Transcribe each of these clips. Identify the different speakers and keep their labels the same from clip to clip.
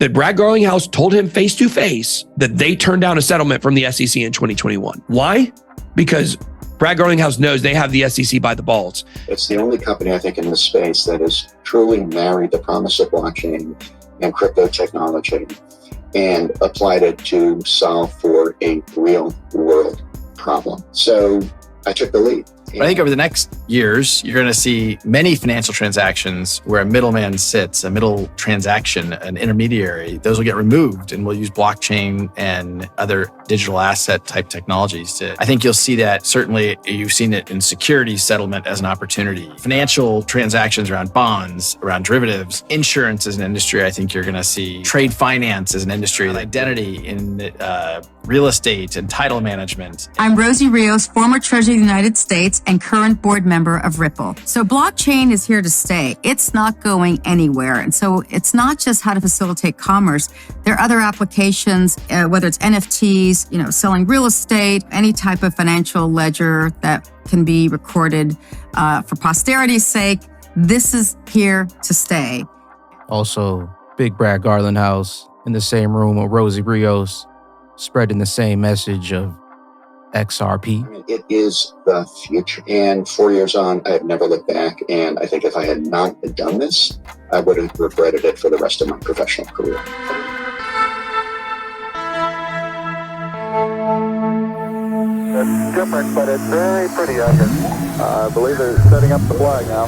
Speaker 1: that Brad Garlinghouse told him face to face that they turned down a settlement from the SEC in 2021. Why? Because Brad Garlinghouse knows they have the SEC by the balls.
Speaker 2: It's the only company, I think, in this space that has truly married the promise of blockchain and crypto technology and applied it to solve for a real world problem. So I took the lead.
Speaker 3: But I think over the next years, you're going to see many financial transactions where a middleman sits, a middle transaction, an intermediary. Those will get removed, and we'll use blockchain and other digital asset type technologies. I think you'll see that. Certainly, you've seen it in securities settlement as an opportunity. Financial transactions around bonds, around derivatives, insurance as an industry. I think you're going to see trade finance as an industry, identity in real estate and title management.
Speaker 4: I'm Rosie Rios, former Treasurer of the United States and current board member of Ripple. So blockchain is here to stay. It's not going anywhere. And so it's not just how to facilitate commerce. There are other applications, whether it's NFTs, selling real estate, any type of financial ledger that can be recorded for posterity's sake. This is here to stay.
Speaker 5: Also, Big Brad Garlinghouse in the same room with Rosie Rios, spreading the same message of XRP.
Speaker 2: It is the future. And 4 years on, I have never looked back. And I think if I had not done this, I would have regretted it for the rest of my professional career.
Speaker 6: It's different, but it's very pretty out here. I believe they're setting up the flag now.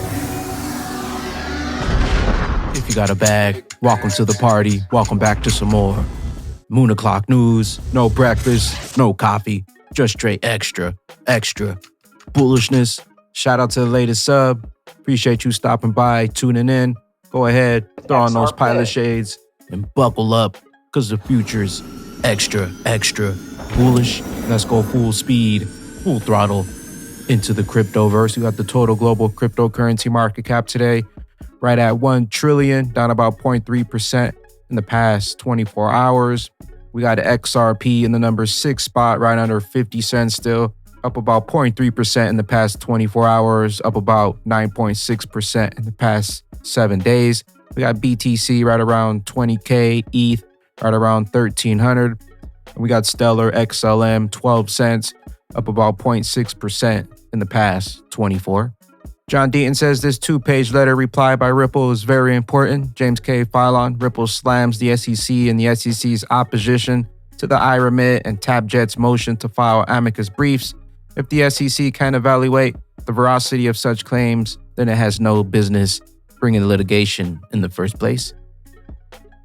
Speaker 5: If you got a bag, welcome to the party. Welcome back to some more Moon O'Clock News. No breakfast, no coffee, just straight extra bullishness. Shout out to the latest sub. Appreciate you stopping by, tuning in. Go ahead, throw on those pilot shades and buckle up, because the future's extra bullish. Let's go full speed, full throttle into the cryptoverse. We got the total global cryptocurrency market cap today right at 1 trillion, down about 0.3% in the past 24 hours. We got XRP in the number 6 spot, right under 50 cents still, up about 0.3% in the past 24 hours, up about 9.6% in the past 7 days. We got BTC right around 20K, ETH right around 1,300. And we got Stellar XLM, 12 cents, up about 0.6% in the past 24. John Deaton says this 2-page letter reply by Ripple is very important. James K. Filon, Ripple slams the SEC and the SEC's opposition to the iRemit and TabJet's motion to file amicus briefs. If the SEC can evaluate the veracity of such claims, then it has no business bringing the litigation in the first place.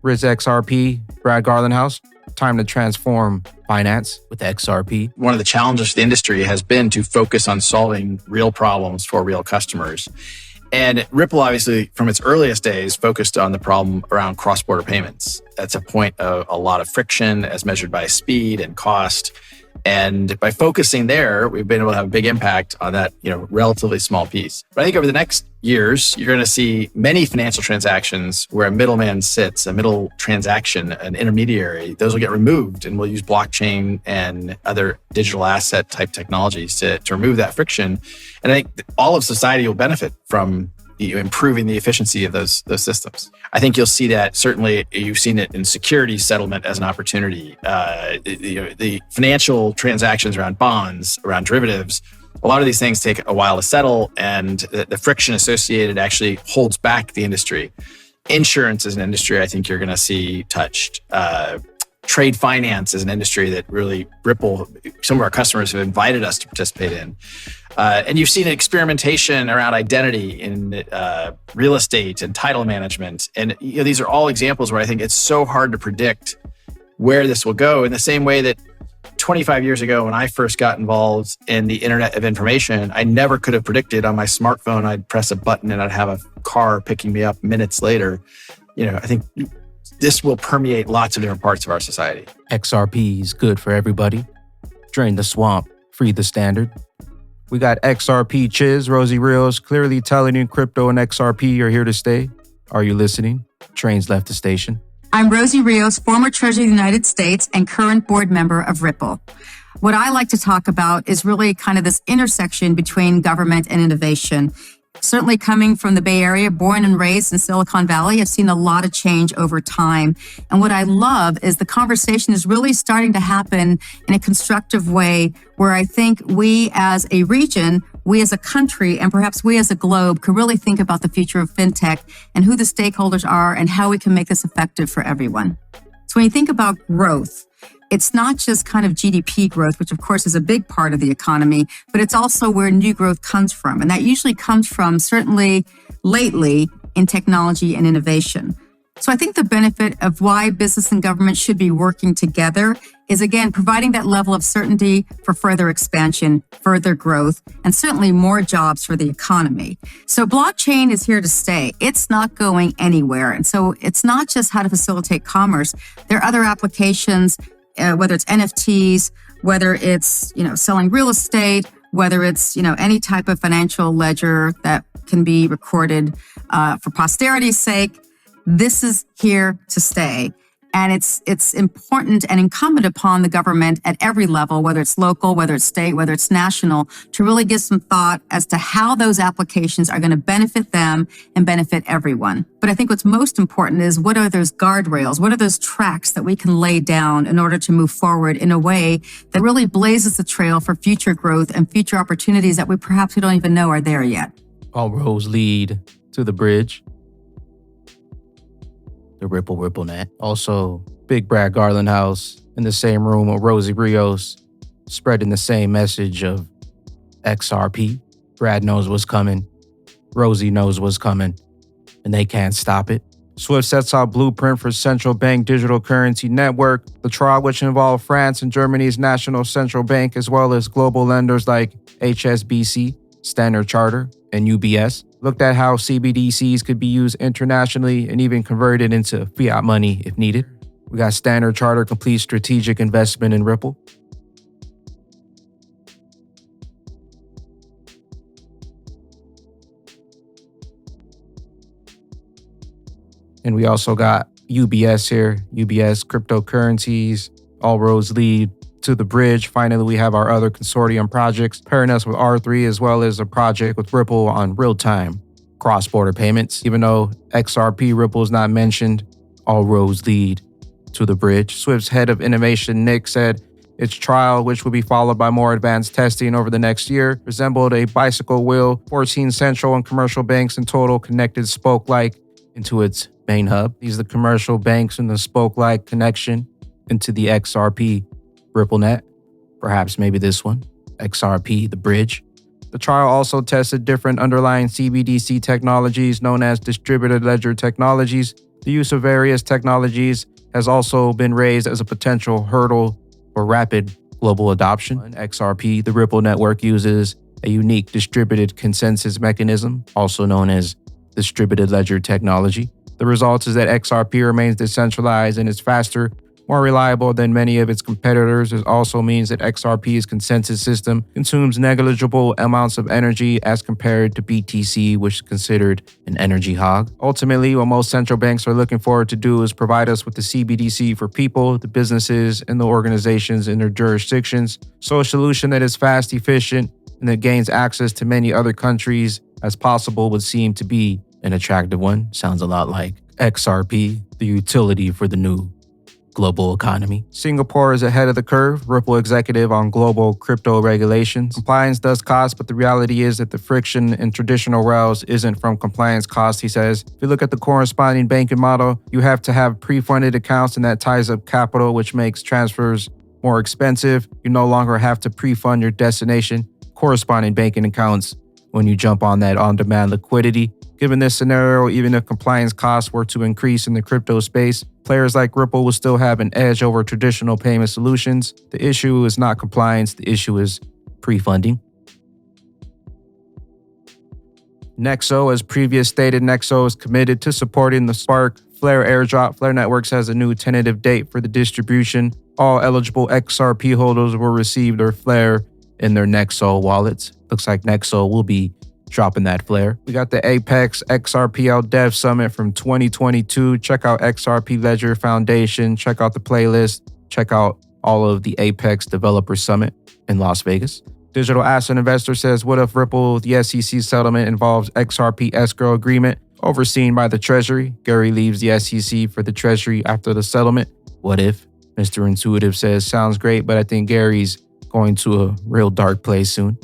Speaker 5: Riz XRP, Brad Garlinghouse, time to transform finance with XRP.
Speaker 3: One of the challenges for the industry has been to focus on solving real problems for real customers. And Ripple, obviously, from its earliest days, focused on the problem around cross-border payments. That's a point of a lot of friction as measured by speed and cost. And by focusing there, we've been able to have a big impact on that, relatively small piece. But I think over the next years, you're going to see many financial transactions where a middleman sits, a middle transaction, an intermediary. Those will get removed, and we'll use blockchain and other digital asset type technologies to remove that friction. And I think all of society will benefit from improving the efficiency of those systems. I think you'll see that. Certainly, you've seen it in securities settlement as an opportunity. The financial transactions around bonds, around derivatives, a lot of these things take a while to settle, and the friction associated actually holds back the industry. Insurance is an industry I think you're going to see touched. Trade finance is an industry that really Ripple, some of our customers have invited us to participate in. And you've seen experimentation around identity in real estate and title management. And these are all examples where I think it's so hard to predict where this will go, in the same way that 25 years ago, when I first got involved in the Internet of Information, I never could have predicted on my smartphone I'd press a button and I'd have a car picking me up minutes later. I think this will permeate lots of different parts of our society.
Speaker 5: XRP is good for everybody. Drain the swamp, free the standard. We got XRP Chiz, Rosie Rios, clearly telling you crypto and XRP are here to stay. Are you listening? Trains left the station.
Speaker 4: I'm Rosie Rios, former Treasurer of the United States and current board member of Ripple. What I like to talk about is really kind of this intersection between government and innovation. Certainly coming from the Bay Area, born and raised in Silicon Valley, I've seen a lot of change over time. And what I love is the conversation is really starting to happen in a constructive way where I think we as a region, we as a country, and perhaps we as a globe could really think about the future of fintech and who the stakeholders are and how we can make this effective for everyone. So when you think about growth, it's not just kind of GDP growth, which of course is a big part of the economy, but it's also where new growth comes from. And that usually comes from, certainly lately, in technology and innovation. So I think the benefit of why business and government should be working together is, again, providing that level of certainty for further expansion, further growth, and certainly more jobs for the economy. So blockchain is here to stay. It's not going anywhere. And so it's not just how to facilitate commerce. There are other applications, whether it's NFTs, whether it's, selling real estate, whether it's, any type of financial ledger that can be recorded for posterity's sake. This is here to stay. And it's important and incumbent upon the government at every level, whether it's local, whether it's state, whether it's national, to really give some thought as to how those applications are going to benefit them and benefit everyone. But I think what's most important is what are those guardrails? What are those tracks that we can lay down in order to move forward in a way that really blazes the trail for future growth and future opportunities that we don't even know are there yet?
Speaker 5: All roads lead to the bridge. The RippleNet. Also, Big Brad Garland House in the same room with Rosie Rios, spreading the same message of XRP. Brad knows what's coming. Rosie knows what's coming, and they can't stop it. SWIFT sets out blueprint for central bank digital currency network. The trial, which involved France and Germany's national central bank, as well as global lenders like HSBC, Standard Chartered, and UBS, looked at how CBDCs could be used internationally and even converted into fiat money if needed. We got Standard Chartered complete strategic investment in Ripple. And we also got UBS here, UBS cryptocurrencies, all roads lead to the bridge. Finally, we have our other consortium projects pairing us with R3, as well as a project with Ripple on real-time cross-border payments. Even though XRP Ripple is not mentioned, all roads lead to the bridge. Swift's head of innovation, Nick, said its trial, which will be followed by more advanced testing over the next year, resembled a bicycle wheel, 14 central and commercial banks in total connected spoke-like into its main hub. These are the commercial banks and the spoke-like connection into the XRP RippleNet, perhaps maybe this one, XRP, the bridge. The trial also tested different underlying CBDC technologies known as distributed ledger technologies. The use of various technologies has also been raised as a potential hurdle for rapid global adoption. XRP, the Ripple network, uses a unique distributed consensus mechanism, also known as distributed ledger technology. The result is that XRP remains decentralized and is faster, more reliable than many of its competitors. It also means that XRP's consensus system consumes negligible amounts of energy as compared to BTC, which is considered an energy hog. Ultimately, what most central banks are looking forward to do is provide us with the CBDC for people, the businesses, and the organizations in their jurisdictions. So a solution that is fast, efficient, and that gains access to many other countries as possible would seem to be an attractive one. Sounds a lot like XRP, the utility for the new global economy. Singapore is ahead of the curve, Ripple executive on global crypto regulations. Compliance does cost, but the reality is that the friction in traditional rails isn't from compliance costs, he says. If you look at the corresponding banking model, you have to have pre-funded accounts, and that ties up capital, which makes transfers more expensive. You no longer have to pre-fund your destination corresponding banking accounts when you jump on that on-demand liquidity. Given this scenario, even if compliance costs were to increase in the crypto space, players like Ripple will still have an edge over traditional payment solutions. The issue is not compliance, the issue is pre-funding. Nexo, as previous stated, Nexo is committed to supporting the Spark Flare airdrop. Flare Networks has a new tentative date for the distribution. All eligible XRP holders will receive their Flare in their Nexo wallets. Looks like Nexo will be dropping that Flare. We got the Apex XRPL Dev Summit from 2022. Check out XRP Ledger Foundation. Check out the playlist. Check out all of the Apex Developer Summit in Las Vegas. Digital asset investor says, what if Ripple, the SEC settlement involves XRP escrow agreement overseen by the Treasury? Gary leaves the SEC for the Treasury after the settlement. What if? Mr. Intuitive says, sounds great, but I think Gary's going to a real dark place soon.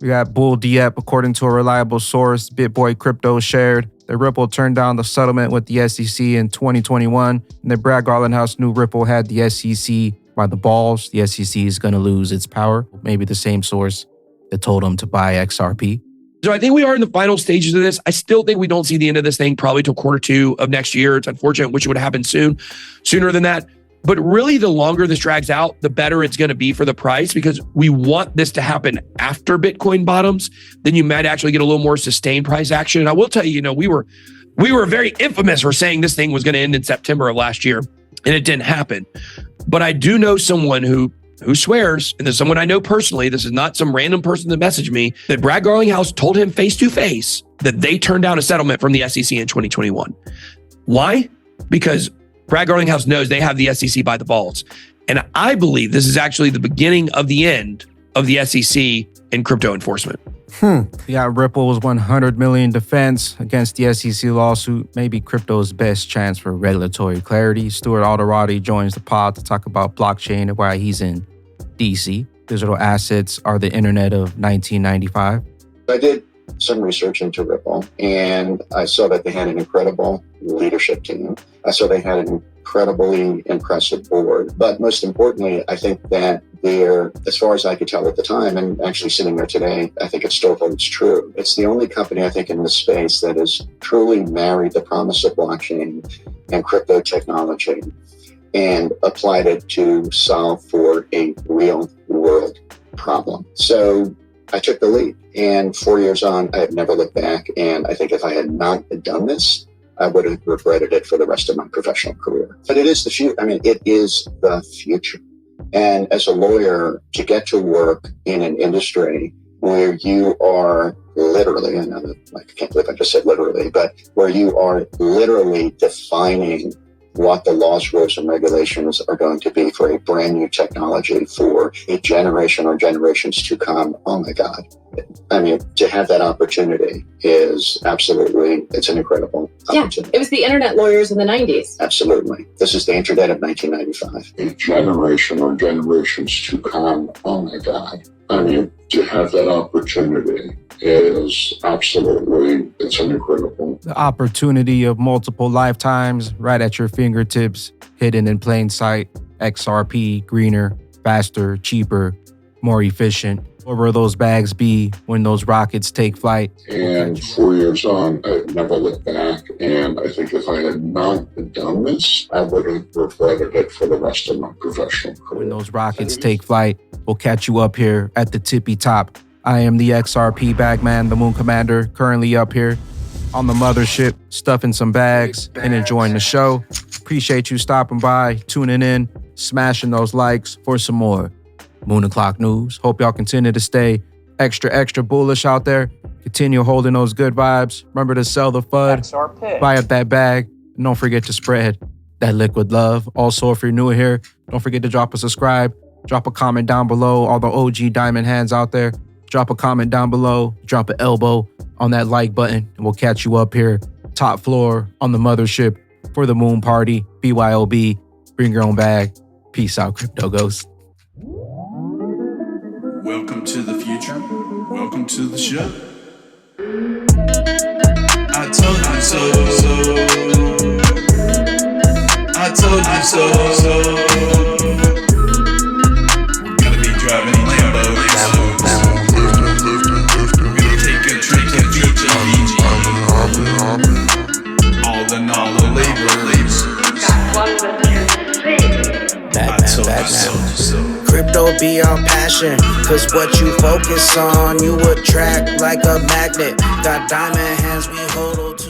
Speaker 5: We got Bull Diep, according to a reliable source, BitBoy Crypto shared that Ripple turned down the settlement with the SEC in 2021, and that Brad Garlinghouse knew Ripple had the SEC by the balls. The SEC is going to lose its power. Maybe the same source that told him to buy XRP.
Speaker 1: So I think we are in the final stages of this. I still think we don't see the end of this thing probably till Q2 of next year. It's unfortunate. Wish it would happen sooner than that. But really, the longer this drags out, the better it's going to be for the price, because we want this to happen after Bitcoin bottoms. Then you might actually get a little more sustained price action. And I will tell you, we were very infamous for saying this thing was going to end in September of last year, and it didn't happen. But I do know someone who swears, and there's someone I know personally, this is not some random person that messaged me, that Brad Garlinghouse told him face to face that they turned down a settlement from the SEC in 2021. Why? Because Brad Garlinghouse knows they have the SEC by the balls. And I believe this is actually the beginning of the end of the SEC and crypto enforcement.
Speaker 5: Yeah, Ripple's $100 million defense against the SEC lawsuit, maybe crypto's best chance for regulatory clarity. Stuart Alderati joins the pod to talk about blockchain and why he's in DC. Digital assets are the internet of 1995.
Speaker 2: I did some research into Ripple, and I saw that they had an incredible leadership team. I saw they had an incredibly impressive board. But most importantly, I think that they're, as far as I could tell at the time, and actually sitting there today, I think it still holds true. It's the only company, I think, in this space that has truly married the promise of blockchain and crypto technology and applied it to solve for a real world problem. So I took the lead, and 4 years on, I have never looked back. And I think if I had not done this, I would have regretted it for the rest of my professional career. But it is the future. I mean, it is the future. And as a lawyer, to get to work in an industry where you are literally, I know that, I can't believe I just said literally, but where you are literally defining what the laws, rules, and regulations are going to be for a brand new technology for a generation or generations to come. Oh my God. I mean, to have that opportunity is absolutely, it's an incredible opportunity.
Speaker 7: It was the internet lawyers in the 90s.
Speaker 2: Absolutely. This is the internet of 1995. A generation or generations to come. Oh my God. I mean, to have that opportunity is absolutely, it's an incredible.
Speaker 5: The opportunity of multiple lifetimes right at your fingertips, hidden in plain sight. XRP, greener, faster, cheaper, more efficient. What will those bags be when those rockets take flight?
Speaker 2: And 4 years on, I've never looked back. And I think if I had not done this, I would have regretted it for the rest of my professional career.
Speaker 5: When those rockets take flight, we'll catch you up here at the tippy top. I am the XRP Bagman, the Moon Commander, currently up here on the mothership, stuffing some bags and enjoying the show. Appreciate you stopping by, tuning in, smashing those likes for some more Moon O'Clock News. Hope y'all continue to stay extra bullish out there. Continue holding those good vibes. Remember to sell the FUD, buy up that bag, and don't forget to spread that liquid love. Also, if you're new here, don't forget to drop a subscribe, drop a comment down below. All the OG diamond hands out there, drop a comment down below, drop an elbow on that like button, and we'll catch you up here, top floor on the mothership for the Moon Party. BYOB, bring your own bag. Peace out, Crypto Ghost.
Speaker 8: Welcome to the future. Welcome to the show. I told you so. I told you so. We're gonna be driving Lambos. We're gonna take a trip to Fiji. All in all, the labors. I told you so.
Speaker 9: Crypto be our passion, cause what you focus on, you attract like a magnet. Got diamond hands, we hold